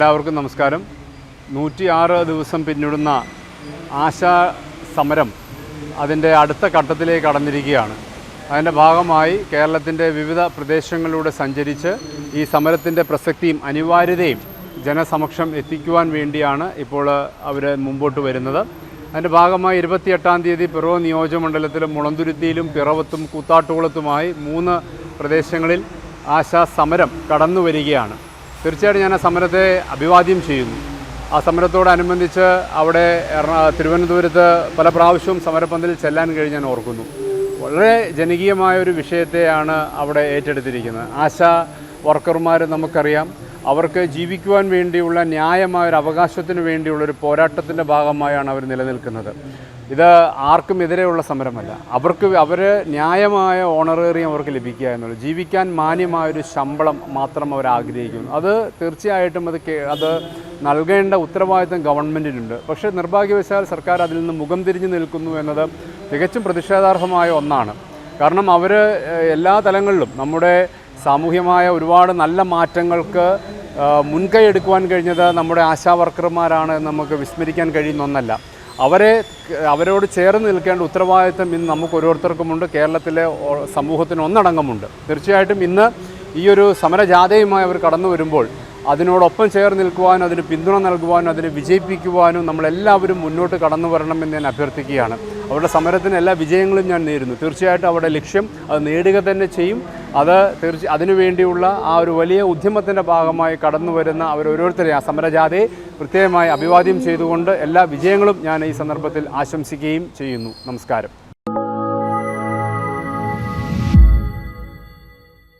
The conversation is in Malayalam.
എല്ലാവർക്കും നമസ്കാരം. 106 ദിവസം പിന്നിടുന്ന ആശാ സമരം അതിൻ്റെ അടുത്ത ഘട്ടത്തിലേക്ക് കടന്നിരിക്കുകയാണ്. അതിൻ്റെ ഭാഗമായി കേരളത്തിൻ്റെ വിവിധ പ്രദേശങ്ങളിലൂടെ സഞ്ചരിച്ച് ഈ സമരത്തിൻ്റെ പ്രസക്തിയും അനിവാര്യതയും ജനസമക്ഷം എത്തിക്കുവാൻ വേണ്ടിയാണ് ഇപ്പോൾ അവർ മുമ്പോട്ട് വരുന്നത്. അതിൻ്റെ ഭാഗമായി 28-ാം തീയതി പിറവം നിയോജകമണ്ഡലത്തിലും മുളന്തുരുത്തിയിലും പിറവത്തും കൂത്താട്ടുകുളത്തുമായി 3 പ്രദേശങ്ങളിൽ ആശാ സമരം കടന്നു വരികയാണ്. തീർച്ചയായിട്ടും ഞാൻ ആ സമരത്തെ അഭിവാദ്യം ചെയ്യുന്നു. ആ സമരത്തോടനുബന്ധിച്ച് അവിടെ തിരുവനന്തപുരത്ത് പല പ്രാവശ്യവും സമരപ്പന്തലിൽ ചെല്ലാൻ കഴിഞ്ഞ് ഞാൻ ഓർക്കുന്നു. വളരെ ജനകീയമായൊരു വിഷയത്തെയാണ് അവിടെ ഏറ്റെടുത്തിരിക്കുന്നത്. ആശാ വർക്കർമാർ നമുക്കറിയാം, അവർക്ക് ജീവിക്കുവാൻ വേണ്ടിയുള്ള ന്യായമായൊരു അവകാശത്തിന് വേണ്ടിയുള്ളൊരു പോരാട്ടത്തിൻ്റെ ഭാഗമായാണ് അവർ നിലനിൽക്കുന്നത്. ഇത് ആർക്കും എതിരെയുള്ള സമരമല്ല. അവർ ന്യായമായ ഓണറേറിയം അവർക്ക് ലഭിക്കുക എന്നുള്ളത്, ജീവിക്കാൻ മാന്യമായൊരു ശമ്പളം മാത്രം അവർ ആഗ്രഹിക്കുന്നു. അത് തീർച്ചയായിട്ടും അത് നൽകേണ്ട ഉത്തരവാദിത്തം ഗവൺമെൻറ്റിനുണ്ട്. പക്ഷേ നിർഭാഗ്യവശാൽ സർക്കാർ അതിൽ നിന്ന് മുഖം തിരിഞ്ഞു നിൽക്കുന്നു എന്നത് തികച്ചും പ്രതിഷേധാർഹമായ ഒന്നാണ്. കാരണം അവർ എല്ലാ തലങ്ങളിലും നമ്മുടെ സാമൂഹ്യമായ ഒരുപാട് നല്ല മാറ്റങ്ങൾക്ക് മുൻകൈ എടുക്കുവാൻ കഴിഞ്ഞത് നമ്മുടെ ആശാ വർക്കർമാരാണ് എന്ന് നമുക്ക് വിസ്മരിക്കാൻ കഴിയുന്ന ഒന്നല്ല. അവരോട് ചേർന്ന് നിൽക്കേണ്ട ഉത്തരവാദിത്തം ഇന്ന് നമുക്ക് ഓരോരുത്തർക്കുമുണ്ട്. കേരളത്തിലെ സമൂഹത്തിന് ഒന്നടങ്കമുണ്ട്. തീർച്ചയായിട്ടും ഇന്ന് ഈ ഒരു സമരജാഥയുമായി അവർ കടന്നു വരുമ്പോൾ അതിനോടൊപ്പം ചേർന്ന് നിൽക്കുവാനും അതിന് പിന്തുണ നൽകുവാനും അതിനെ വിജയിപ്പിക്കുവാനും നമ്മളെല്ലാവരും മുന്നോട്ട് കടന്നു വരണമെന്ന് ഞാൻ അഭ്യർത്ഥിക്കുകയാണ്. അവരുടെ സമരത്തിന് എല്ലാ വിജയങ്ങളും ഞാൻ നേരുന്നു. തീർച്ചയായിട്ടും അവരുടെ ലക്ഷ്യം അത് നേടുക തന്നെ ചെയ്യും. അതിനുവേണ്ടിയുള്ള ആ ഒരു വലിയ ഉദ്യമത്തിൻ്റെ ഭാഗമായി കടന്നു വരുന്ന അവരോരോരുത്തരെയും ആ സമരജാഥയെ പ്രത്യേകമായി അഭിവാദ്യം ചെയ്തുകൊണ്ട് എല്ലാ വിജയങ്ങളും ഞാൻ ഈ സന്ദർഭത്തിൽ ആശംസിക്കുകയും ചെയ്യുന്നു. നമസ്കാരം.